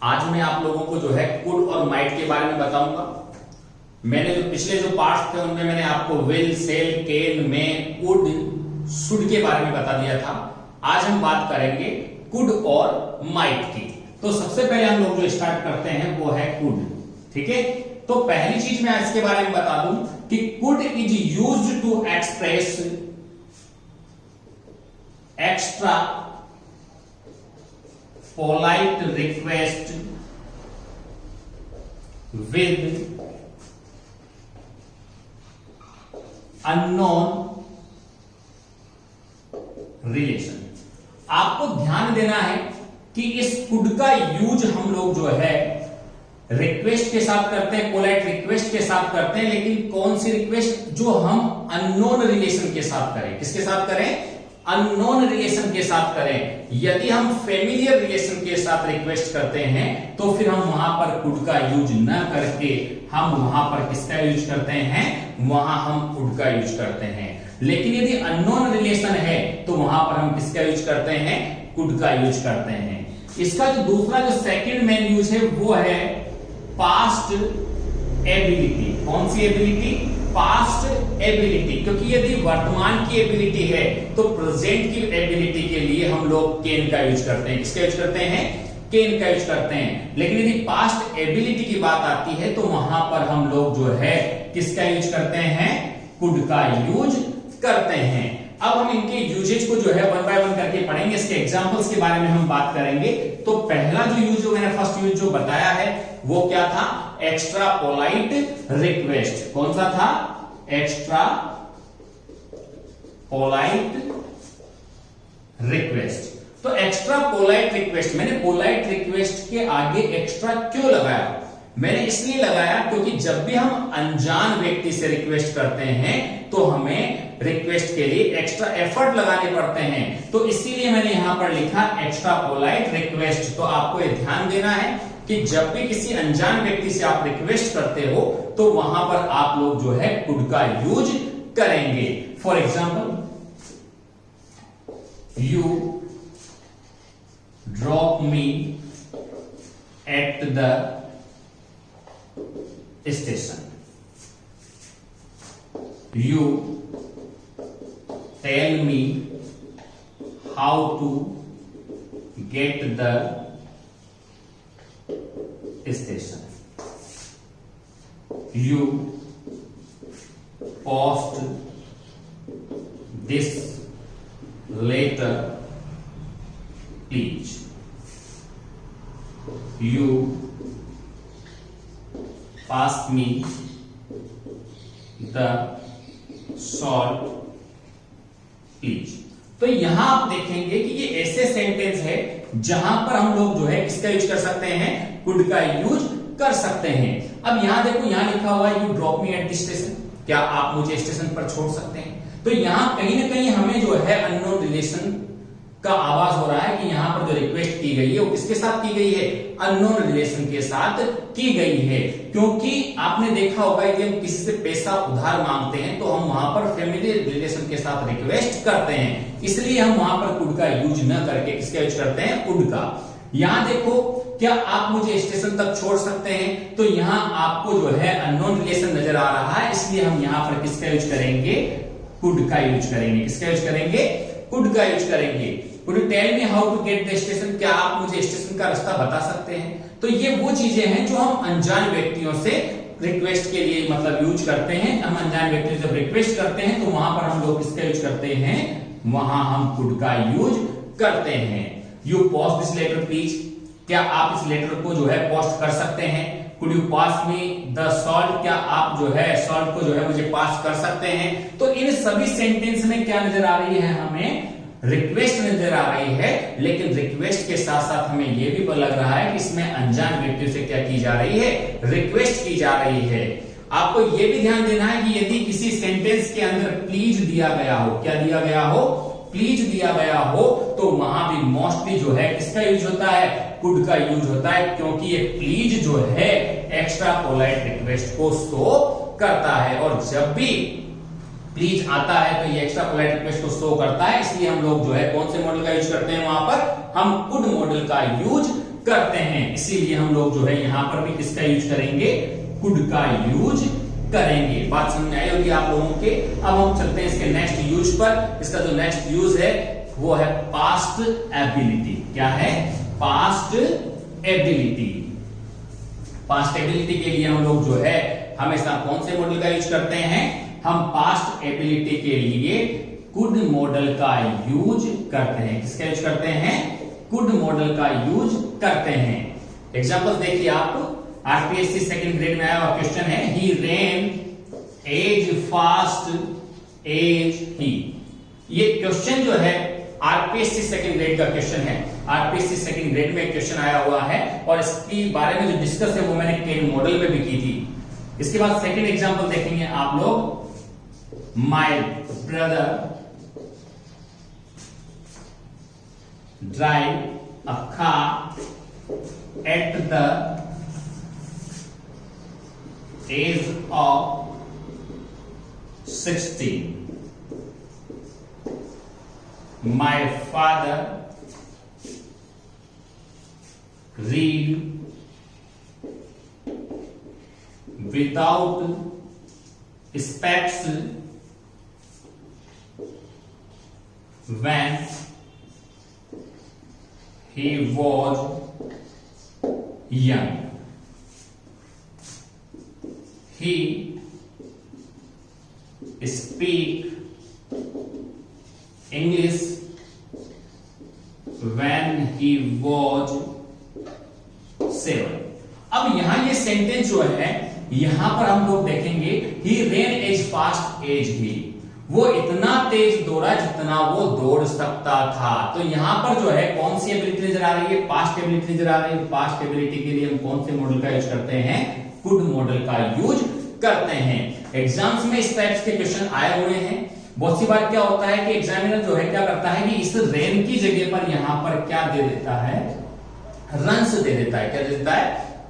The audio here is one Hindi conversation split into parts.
आज मैं आप लोगों को जो है कुड और माइट के बारे में बताऊंगा। मैंने जो पिछले जो पार्ट्स थे उनमें मैंने आपको will, shall, can, may, could, should के बारे में बता दिया था। आज हम बात करेंगे कुड और माइट की। तो सबसे पहले हम लोग जो स्टार्ट करते हैं वो है कुड। ठीक है, तो पहली चीज मैं इसके बारे में बता दूं कि could is used to express extra polite request with unknown relation। आपको ध्यान देना है कि इस कुड का यूज हम लोग जो है रिक्वेस्ट के साथ करते हैं, पोलाइट रिक्वेस्ट के साथ करते हैं, लेकिन कौन सी रिक्वेस्ट? जो हम अननोन रिलेशन के साथ करें। किसके साथ करें? अननोन रिलेशन के साथ करें। यदि हम फेमिलियर रिलेशन के साथ रिक्वेस्ट करते हैं तो फिर हम वहां पर कुड का यूज न करके हम वहां पर किसका यूज करते हैं? वहां हम कुड का यूज करते हैं। लेकिन यदि अननोन रिलेशन है तो वहां पर हम किसका यूज करते हैं? कुड का यूज करते हैं। इसका जो दूसरा जो सेकंड मेन यूज है वो है पास्ट एबिलिटी। कौन सी एबिलिटी? Past ability. क्योंकि यदि वर्तमान की एबिलिटी है तो प्रेजेंट की एबिलिटी के लिए हम लोग कैन का यूज करते हैं। किसका यूज करते हैं? कैन का यूज करते हैं। लेकिन यदि पास्ट एबिलिटी की बात आती है तो वहां पर हम लोग जो है किसका यूज करते हैं? कुड का यूज करते हैं। अब हम इनके यूजेज को जो है वन बाय वन करके पढ़ेंगे। इसके एग्जांपल्स के बारे में हम बात करेंगे। तो पहला जो यूज जो मैंने फर्स्ट यूज जो बताया है वो क्या था? Extra polite request. कौन सा था? Extra polite request. तो एक्स्ट्रा पोलाइट रिक्वेस्ट, मैंने पोलाइट रिक्वेस्ट के आगे एक्स्ट्रा क्यों लगाया? मैंने इसलिए लगाया क्योंकि जब भी हम अनजान व्यक्ति से रिक्वेस्ट करते हैं तो हमें रिक्वेस्ट के लिए एक्स्ट्रा एफर्ट लगाने पड़ते हैं। तो इसीलिए मैंने यहां पर लिखा एक्स्ट्रा पोलाइट रिक्वेस्ट। तो आपको यह ध्यान देना है कि जब भी किसी अनजान व्यक्ति से आप रिक्वेस्ट करते हो तो वहां पर आप लोग जो है कुड का यूज करेंगे। For example, you drop me at the station. You tell me how to get the station. You post this letter please. You pass me the salt please। तो यहां आप देखेंगे कि ये ऐसे सेंटेंस है जहां पर हम लोग जो है किसका यूज कर सकते हैं? कुड का यूज कर सकते हैं। अब यहां देखो, यहां लिखा हुआ है you drop me at the station. क्या आप मुझे स्टेशन पर छोड़ सकते हैं? तो यहां कहीं ना कहीं हमें जो है अननोन रिलेशन का आवाज हो रहा है कि यहां पर जो रिक्वेस्ट की गई है वो किसके साथ की गई है? अननोन रिलेशन के साथ की गई है। क्योंकि आपने देखा होगा कि हम किसी से पैसा उधार मांगते हैं तो हम वहां पर फैमिली रिलेशन के साथ रिक्वेस्ट करते हैं, इसलिए हम वहां पर कुड का यूज न करके किसका यूज करते हैं? कुड का। यहां देखो, क्या आप मुझे स्टेशन तक छोड़ सकते हैं? तो यहां आपको जो है अननोन रिलेशन नजर आ रहा है, इसलिए हम यहां पर किसका यूज करेंगे? कुड का यूज करेंगे। किसका यूज करेंगे? कुड का यूज करेंगे। Could you tell me how to get the station? क्या आप मुझे स्टेशन का रास्ता बता सकते हैं? तो ये वो चीजें हैं जो हम अनजान व्यक्तियों से रिक्वेस्ट के लिए मतलब यूज करते हैं। हम अनजान व्यक्ति जब रिक्वेस्ट करते हैं तो वहां पर हम लोग किसका यूज करते हैं? वहां हम कुड का यूज करते हैं। You post this letter please. क्या आप इस लेटर को जो है पोस्ट कर सकते हैं? Could you pass me the salt? क्या आप जो है सॉल्ट को जो है मुझे पास कर सकते हैं? तो इन सभी सेंटेंस में क्या नजर आ रही है? हमें रिक्वेस्ट नजर आ रही है। लेकिन रिक्वेस्ट के साथ साथ हमें यह भी लग रहा है कि इसमें अनजान व्यक्तियों से क्या की जा रही है? रिक्वेस्ट की जा रही है। आपको यह भी ध्यान देना है कि यदि किसी सेंटेंस के अंदर प्लीज दिया गया हो, क्या दिया गया हो? प्लीज दिया गया हो, तो वहां भी मोस्टली जो है किसका यूज होता है? कुड का यूज होता है। क्योंकि ये प्लीज जो है एक्स्ट्रा पोलाइट रिक्वेस्ट को शो करता है, और जब भी प्लीज आता है तो ये एक्स्ट्रा पोलाइट रिक्वेस्ट को शो करता है। इसलिए हम लोग जो है कौन से मॉडल का यूज करते हैं? वहां पर हम कुड मॉडल का यूज करते हैं, इसीलिए हम लोग जो है यहां पर भी किसका यूज करेंगे, कुड का यूज करेंगे। बात समझ में आई होगी आप लोगों के। अब हम चलते हैं इसके नेक्स्ट यूज पर। इसका जो नेक्स्ट यूज है वो है पास्ट एबिलिटी। क्या है, पास्ट एबिलिटी। पास्ट एबिलिटी के लिए हम लोग जो है हमेशा कौन से मॉडल का यूज करते हैं, हम पास्ट एबिलिटी के लिए कुड मॉडल का यूज करते हैं। किसका यूज करते हैं, कुड मॉडल का यूज करते हैं। एग्जांपल देखिए आप, आरपीएससी सेकंड ग्रेड में आया और क्वेश्चन है, he ran as fast as he. ये क्वेश्चन जो है आरपीएससी सेकंड ग्रेड का क्वेश्चन है। आरपीएससी सेकंड ग्रेड में क्वेश्चन आया हुआ है और इसके बारे में जो डिस्कस है वो मैंने केन मॉडल में भी की थी। इसके बाद सेकंड एग्जांपल देखेंगे आप लोग, my brother drive a car at the age of 16. My father read without specs when he was young. He speak English when he was 7. अब यहां ये सेंटेंस जो है यहां पर हम लोग देखेंगे, ही ran as fast as he, वो इतना तेज दौड़ा जितना वो दौड़ सकता था। तो यहां पर जो है कौन सी एबिलिटी नजर आ रही है, पास्ट एबिलिटी नजर आ रही है। पास्ट एबिलिटी के लिए हम कौन से मॉडल का यूज करते हैं, कुड मॉडल का यूज करते हैं। एग्जाम्स में इस टाइप्स के क्वेश्चन आए हुए हैं। बहुत सी बार क्या होता है कि एग्जामिनर जो है क्या करता है कि इस रेन की जगह पर यहां पर क्या दे देता है, रन्स दे देता है। क्या दे देता है,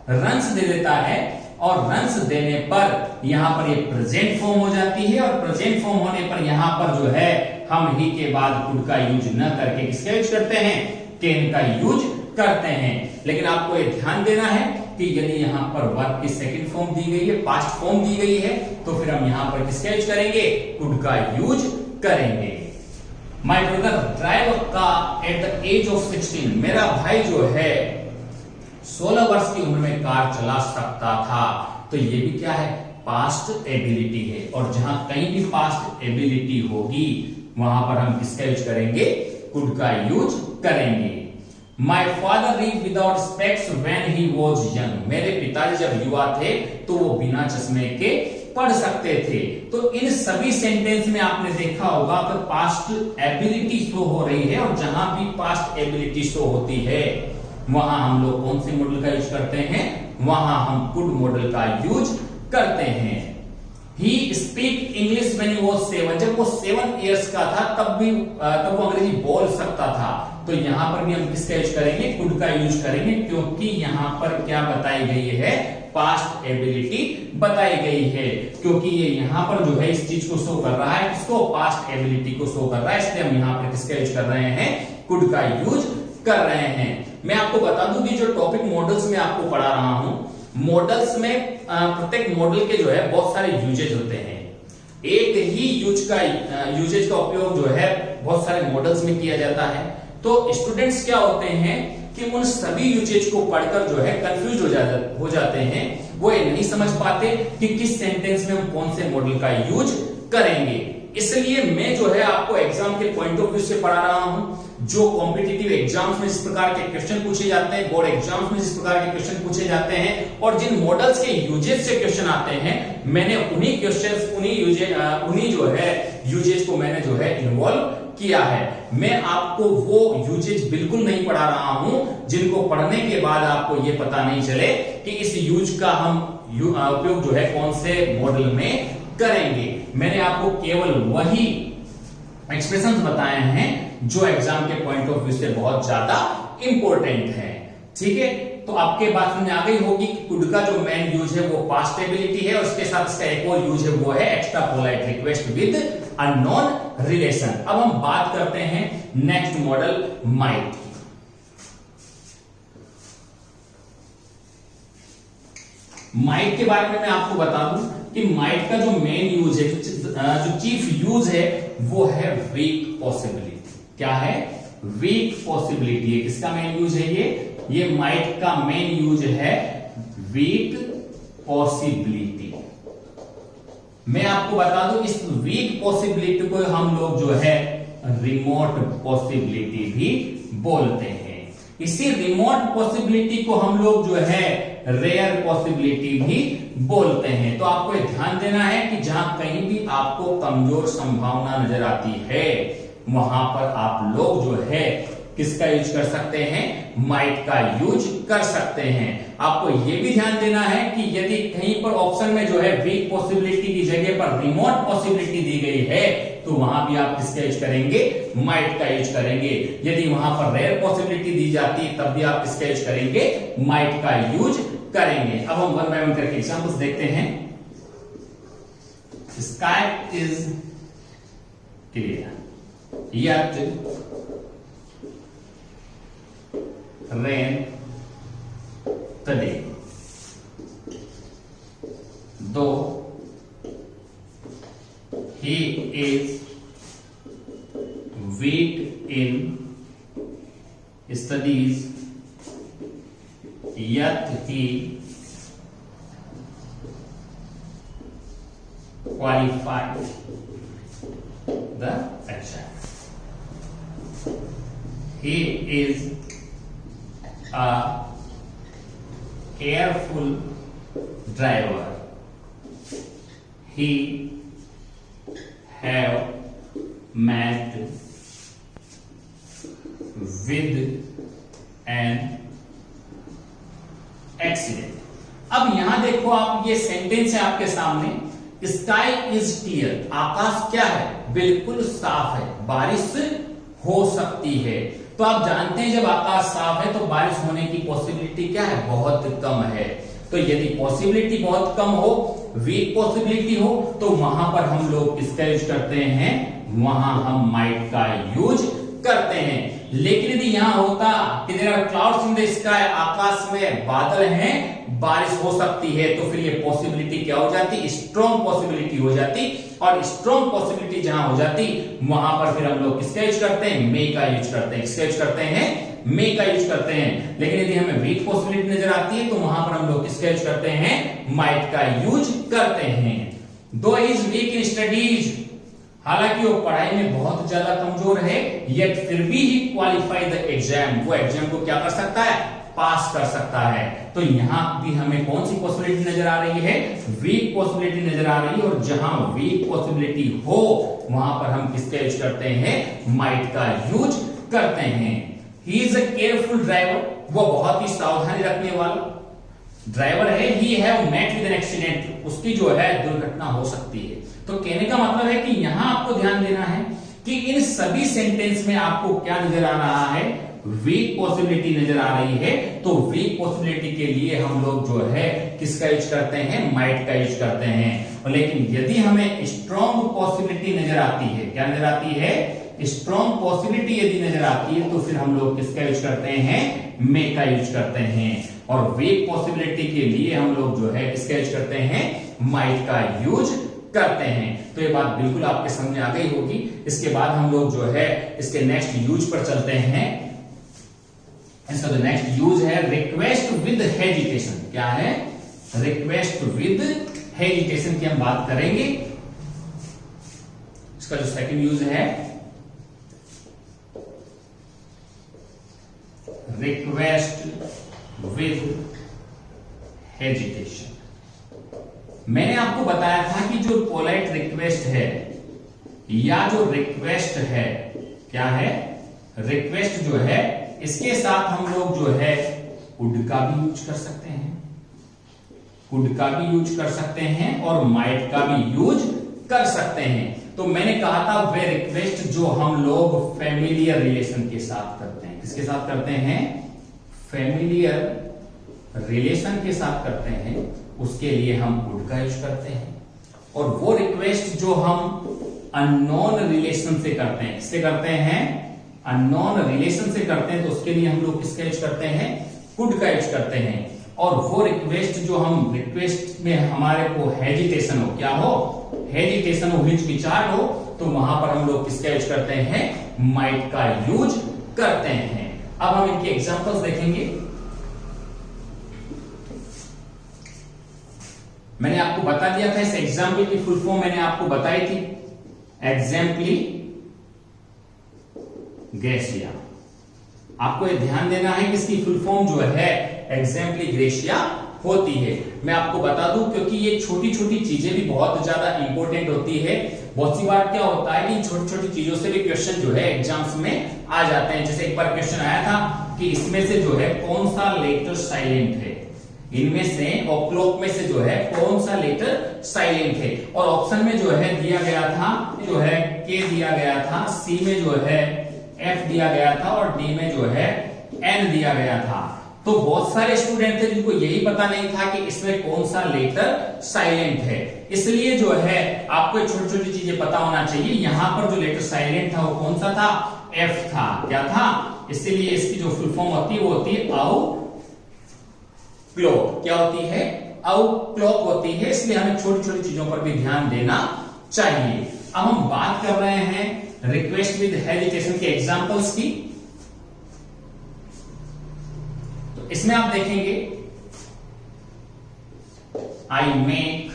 रन्स दे देता है। और रन्स देने पर यहां पर ये प्रेजेंट फॉर्म हो जाती है और प्रेजेंट फॉर्म होने पर यहां पर जो है हम ही के बाद कुड का यूज न करके किसका यूज करते हैं, कैन का यूज करते हैं। लेकिन आपको ये ध्यान देना है कि यदि यहां पर वर्ब की सेकंड फॉर्म दी गई है, पास्ट फॉर्म दी गई है, तो फिर हम यहां पर किसका यूज करेंगे, कुड का यूज करेंगे। My brother drive a car at the age of 16. मेरा भाई जो है 16 वर्ष की उम्र में कार चला सकता था। तो ये भी क्या है, पास्ट एबिलिटी है। और जहां कहीं भी पास्ट एबिलिटी होगी वहां पर हम किसका यूज करेंगे, कुड का यूज करेंगे। My father read without specs when he was young. मेरे पिताजी जब युवा थे तो वो बिना चश्मे के पढ़ सकते थे। तो इन सभी सेंटेंस में आपने देखा होगा कि पास्ट एबिलिटी शो हो रही है और जहां भी पास्ट एबिलिटी शो होती है वहां हम लोग कौन से मॉडल का यूज करते हैं, वहां हम कुड मॉडल का यूज करते हैं। He speak English when he was 7. जब वो 7 इयर्स का था तब वो अंग्रेजी बोल सकता था। तो यहां पर भी हम किसका यूज करेंगे, कुड का यूज करेंगे, क्योंकि यहां पर क्या बताई गई है, पास्ट एबिलिटी बताई गई है। क्योंकि ये यहां पर जो है इस चीज को शो कर रहा है, किसको, पास्ट एबिलिटी को शो कर रहा है, इसलिए हम यहां पर किसका यूज कर रहे हैं, कुड का यूज कर रहे हैं। मैं आपको बता दूं कि जो टॉपिक मॉडल्स में आपको पढ़ा रहा हूं, मॉडल्स में प्रत्येक मॉडल के जो है बहुत सारे यूजेज होते हैं। एक ही यूजेज का उपयोग जो है बहुत सारे मॉडल्स में किया जाता है। तो स्टूडेंट्स क्या होते हैं कि उन सभी यूजेज को पढ़कर जो है कंफ्यूज हो जाते हैं। वो ये नहीं समझ पाते कि किस सेंटेंस में हम कौन से मॉडल का यूज करेंगे। इसलिए मैं जो है आपको एग्जाम के पॉइंट ऑफ व्यू से पढ़ा रहा हूं। जो कॉम्पिटिटिव एग्जाम्स में जिस प्रकार के क्वेश्चन पूछे जाते हैं, बोर्ड एग्जाम्स में जिस प्रकार के क्वेश्चन पूछे जाते हैं और जिन मॉडल्स के यूजेज से क्वेश्चन आते हैं, मैंने उन्हीं क्वेश्चंस उन्हीं जो है यूजेज को मैंने जो है इन्वॉल्व किया है। मैं आपको वो यूजेज बिल्कुल नहीं पढ़ा रहा हूं जिनको पढ़ने के बाद आपको ये पता नहीं चले कि इस यूज का हम उपयोग जो है कौन से मॉडल में करेंगे। मैंने आपको केवल वही एक्सप्रेशंस बताए हैं जो एग्जाम के पॉइंट ऑफ व्यू से बहुत ज्यादा इंपॉर्टेंट है। ठीक है, तो आपके बात में आ गई होगी कि कुड का जो मेन यूज है वो पास्ट एबिलिटी है और उसके साथ इसका एक और यूज है वो है extra polite request with unknown relation. अब हम बात करते हैं नेक्स्ट मॉडल माइट। माइट के बारे में मैं आपको बता दूं कि माइट का जो मेन यूज है, जो चीफ यूज है, वो है वीक पॉसिबिलिटी। क्या है? Weak possibility. किसका मेन यूज है? ये माइट का मेन यूज है वीक पॉसिबिलिटी। मैं आपको बता दूं इस वीक पॉसिबिलिटी को हम लोग जो है रिमोट पॉसिबिलिटी भी बोलते हैं। इसी रिमोट पॉसिबिलिटी को हम लोग जो है रेयर पॉसिबिलिटी भी बोलते हैं। तो आपको ध्यान देना है कि जहां कहीं भी आपको कमजोर संभावना नजर आती है, वहां पर आप लोग जो है किसका यूज कर सकते हैं? माइट का यूज कर सकते हैं। आपको यह भी ध्यान देना है कि यदि कहीं पर ऑप्शन में जो है वीक पॉसिबिलिटी की जगह पर रिमोट पॉसिबिलिटी दी गई है, तो वहां भी आप किसका यूज करेंगे? माइट का यूज करेंगे। यदि वहां पर रेयर पॉसिबिलिटी दी जाती है, तब भी आप किसका यूज करेंगे? माइट का यूज करेंगे। अब हम वन बाय वन करके एग्जांपल्स देखते हैं। Sky is clear, yet rain today, though he is weak in studies, yet he qualified the exam. He is a careful driver. He have met with an accident. अब यहां देखो, आप ये सेंटेंस है आपके सामने। स्काई इज क्लियर, आकाश क्या है? बिल्कुल साफ है, बारिश हो सकती है। तो आप जानते हैं जब आकाश साफ है तो बारिश होने की पॉसिबिलिटी क्या है? बहुत कम है। तो यदि पॉसिबिलिटी बहुत कम हो, वीक पॉसिबिलिटी हो, तो वहां पर हम लोग किसका यूज करते हैं? वहां हम माइट का यूज करते हैं। लेकिन यदि यहां होता कि there are clouds in the sky, आकाश में बादल हैं, बारिश हो सकती है, तो फिर ये पॉसिबिलिटी क्या हो जाती? स्ट्रॉन्ग पॉसिबिलिटी हो जाती। और स्ट्रॉन्ग पॉसिबिलिटी जहां हो जाती, वहां पर फिर हम लोग किसका यूज करते हैं? मे का यूज करते हैं। किसका यूज करते हैं? मे का यूज करते हैं। लेकिन यदि हमें वीक पॉसिबिलिटी नजर आती है, तो वहां पर हम लोग किसका यूज करते हैं? माइट का यूज करते हैं। दो इज वीक इन स्टडीज, हालांकि वो पढ़ाई में बहुत ज्यादा कमजोर है, yet फिर भी ही क्वालिफाई द एग्जाम, वो एग्जाम को क्या कर सकता है? पास कर सकता है। तो यहां भी हमें कौन सी पॉसिबिलिटी नजर आ रही है? वीक पॉसिबिलिटी नजर आ रही है। और जहां वीक पॉसिबिलिटी हो, वहां पर हम किसका यूज करते हैं? माइट का यूज करते हैं। He is a careful driver, वो बहुत ही सावधानी रखने वाला ड्राइवर है। He have met with an accident, उसकी जो है दुर्घटना हो सकती है। तो कहने का मतलब है कि यहां आपको ध्यान देना है कि इन सभी सेंटेंस में आपको क्या नजर आ रहा है? वीक पॉसिबिलिटी नजर आ रही है। तो वीक पॉसिबिलिटी के लिए हम लोग जो है किसका यूज करते हैं? माइट का यूज करते हैं। और लेकिन यदि हमें स्ट्रॉन्ग पॉसिबिलिटी नजर आती है, क्या नजर आती है? स्ट्रॉन्ग पॉसिबिलिटी यदि नजर आती है, तो फिर हम लोग किसका यूज करते हैं? मे का यूज करते हैं। और वीक पॉसिबिलिटी के लिए हम लोग जो है किसका यूज करते हैं? माइट का यूज करते हैं। तो ये बात बिल्कुल आपके सामने आ गई होगी। इसके बाद हम लोग जो है इसके नेक्स्ट यूज पर चलते हैं। इसका जो नेक्स्ट यूज है रिक्वेस्ट विद हेजिटेशन। क्या है? रिक्वेस्ट विद हेजिटेशन की हम बात करेंगे। इसका जो सेकंड यूज है रिक्वेस्ट विद हेजिटेशन। मैंने आपको बताया था कि जो पोलाइट रिक्वेस्ट है या जो रिक्वेस्ट है, क्या है? रिक्वेस्ट जो है, इसके साथ हम लोग जो है कुड का भी यूज कर सकते हैं, कुड का भी यूज कर सकते हैं और माइट का भी यूज कर सकते हैं। तो मैंने कहा था वे रिक्वेस्ट जो हम लोग फैमिलियर रिलेशन के साथ करते हैं। किसके साथ करते हैं? फैमिलियर रिलेशन के साथ करते हैं, उसके लिए हम वुड का यूज करते हैं। और वो रिक्वेस्ट जो हम अननोन रिलेशन से करते हैं, किससे करते हैं? अननोन रिलेशन से करते हैं, तो उसके लिए हम लोग किसका यूज करते हैं? कुड का यूज करते हैं। और वो रिक्वेस्ट जो हम रिक्वेस्ट में हमारे को हेजिटेशन हो, क्या हो, हेजिटेशन हो, हिचकिचाहट हो, तो वहां पर हम लोग किसका यूज करते हैं, माइट का यूज करते हैं। अब हम इनके एग्जांपल्स देखेंगे। मैंने आपको बता दिया था इस एग्जाम्पल की फुल फॉर्म मैंने आपको बताई थी, एग्जाम्पली ग्रेशिया। आपको ये ध्यान देना है कि इसकी फुल फॉर्म जो है एग्जाम्पली ग्रेशिया होती है। मैं आपको बता दूं क्योंकि ये छोटी छोटी चीजें भी बहुत ज्यादा इंपॉर्टेंट होती है। बहुत सी बार क्या होता है कि छोटी छोटी चीजों से भी क्वेश्चन जो है एग्जाम्स में आ जाते हैं। जैसे एक बार क्वेश्चन आया था कि इसमें से जो है कौन सा लेटर साइलेंट है, इनमें से और क्लॉक में से जो है कौन सा लेटर साइलेंट है। और ऑप्शन में जो है दिया गया था, जो है के दिया गया था, सी में जो है एफ दिया गया था और डी में जो है एन दिया गया था। तो बहुत सारे स्टूडेंट थे जिनको यही पता नहीं था कि इसमें कौन सा लेटर साइलेंट है। इसलिए जो है आपको छोटी छोटी चीजें पता होना चाहिए। यहां पर जो लेटर साइलेंट था वो कौन सा था, एफ था। क्या था, इसीलिए इसकी जो फुल फॉर्म होती है वो होती है आउ क्लॉक। क्या होती है, आउ क्लॉक होती है। इसलिए हमें छोटी छोटी चीजों पर भी ध्यान देना चाहिए। अब हम बात कर रहे हैं रिक्वेस्ट विद हेजिटेशन के एग्जांपल्स की। तो इसमें आप देखेंगे, I make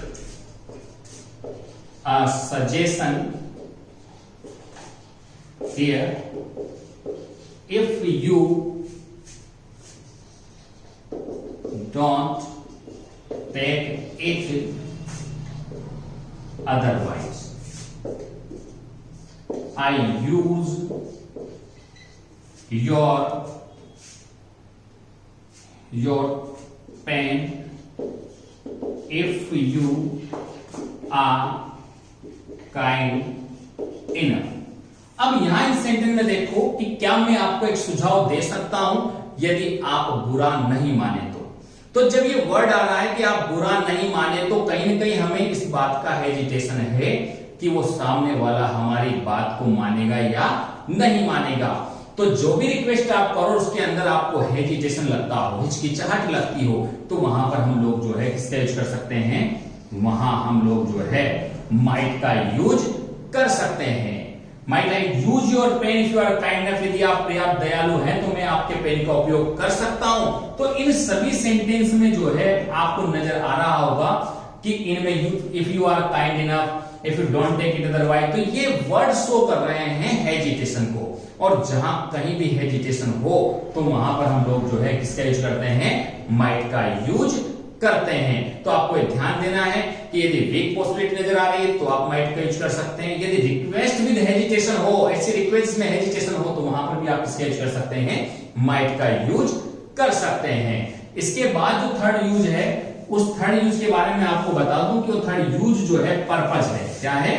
a suggestion here, if you don't take it otherwise. I use your pen if you are kind enough. अब यहां इस सेंटेंस में देखो कि क्या मैं आपको एक सुझाव दे सकता हूं यदि आप बुरा नहीं माने तो जब ये वर्ड आ रहा है कि आप बुरा नहीं माने तो कहीं ना कहीं हमें इस बात का हेजिटेशन है कि वो सामने वाला हमारी बात को मानेगा या नहीं मानेगा। तो जो भी रिक्वेस्ट आप करो उसके अंदर आपको हेजिटेशन लगता हो, हिचकिचाहट लगती हो, तो वहां पर हम लोग जो है किसका यूज कर सकते हैं, वहां हम लोग जो है माइट का यूज कर सकते हैं। Might I use your pen if you are kind enough, यदि आप पर्याप्त दयालु हैं तो मैं आपके पेन का उपयोग कर सकता हूं। तो इन सभी सेंटेंस में जो है आपको नजर आ रहा होगा कि इनमें if you are kind enough, if you don't take it otherwise, तो ये वर्ड शो कर रहे हैं हेजिटेशन को। और जहां कहीं भी हेजिटेशन हो तो वहां पर हम लोग जो है किसका यूज करते हैं, माइट का यूज करते हैं। तो आपको ध्यान देना है कि यदि वीक पॉसिबिलिटी नजर आ रही है तो आप माइट का यूज कर सकते हैं। यदि रिक्वेस्ट विद हेजिटेशन हो, ऐसी रिक्वेस्ट में हेजिटेशन हो, तो वहां पर भी आप किसका यूज कर सकते हैं, माइट का यूज कर सकते हैं। इसके बाद जो थर्ड यूज है, उस थर्ड यूज के बारे में आपको बता दूं कि वो थर्ड यूज जो है पर्पज है। क्या है,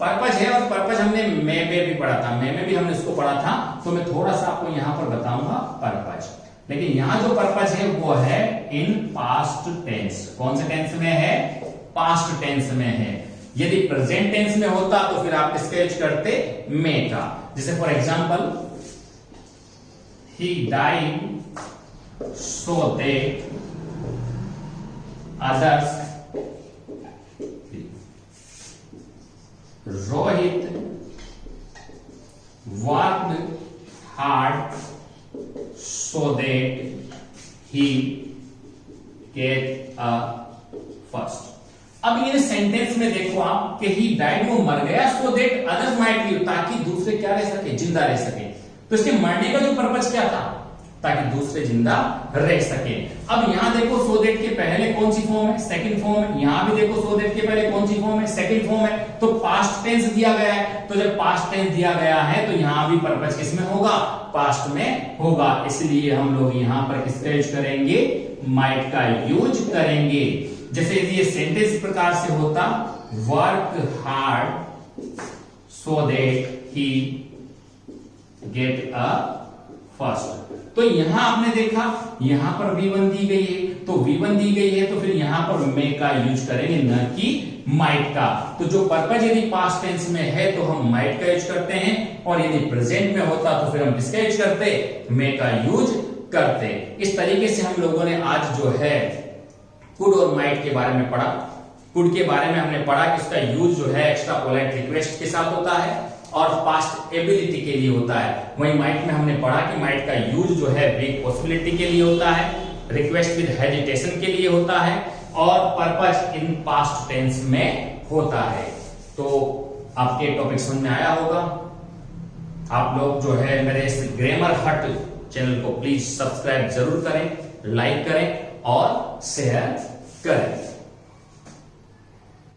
पर्पज है। और पर्पज हमने मे में भी पढ़ा था, मे में भी हमने इसको पढ़ा था, तो मैं थोड़ा सा आपको यहां पर बताऊंगा पर्पज। लेकिन यहां जो पर्पज है वो है इन पास्ट टेंस। कौन से टेंस में है, पास्ट टेंस में है। यदि प्रेजेंट टेंस में होता तो फिर आप किसका यूज करते, मे का। जैसे for example, he died so that others, Rohit worked hard so that he get a first. अब इन सेंटेंस में देखो आप कि ही डाइड, वो मर गया, so that others might live, ताकि दूसरे क्या रह सके, जिंदा रह सके। तो इसके मरने का जो पर्पस क्या था, ताकि दूसरे जिंदा रह सके। अब यहां देखो सो दैट के पहले कौन सी फॉर्म है, सेकंड फॉर्म है। यहां भी देखो सो दैट के पहले कौन सी फॉर्म है, सेकंड फॉर्म है। तो पास्ट टेंस दिया गया है, तो जब पास्ट टेंस दिया गया है तो यहां भी पर्पस किसमें होगा, पास्ट में होगा। इसलिए हम लोग यहां पर किसका यूज करेंगे, माइट का यूज करेंगे। जैसे ये सेंटेंस इस प्रकार से होता, work hard so that he get a first. तो यहां आपने देखा यहां पर V1 दी गई है, तो V1 दी गई है तो फिर यहां पर मे का यूज करेंगे, न कि माइट का। तो जो पर्पज यदि पास्ट टेंस में है तो हम माइट का यूज करते हैं, और यदि प्रेजेंट में होता तो फिर हम किसका यूज करते, मे का यूज करते। इस तरीके से हम लोगों ने आज जो है कुड और माइट के बारे में पढ़ा। कुड के बारे में हमने पढ़ा कि उसका यूज जो है एक्स्ट्रा पोलाइट रिक्वेस्ट के साथ होता है और पास्ट एबिलिटी के लिए होता है। वहीं माइट में हमने पढ़ा कि माइट का यूज जो है वीक पॉसिबिलिटी के लिए होता है, रिक्वेस्ट विद हेजिटेशन के लिए होता है और पर्पस इन पास्ट टेंस में होता है। तो आपके टॉपिक समझ में आया होगा। आप लोग जो है मेरे इस ग्रामर हट चैनल को प्लीज सब्सक्राइब जरूर करें, लाइक करें और शेयर करें।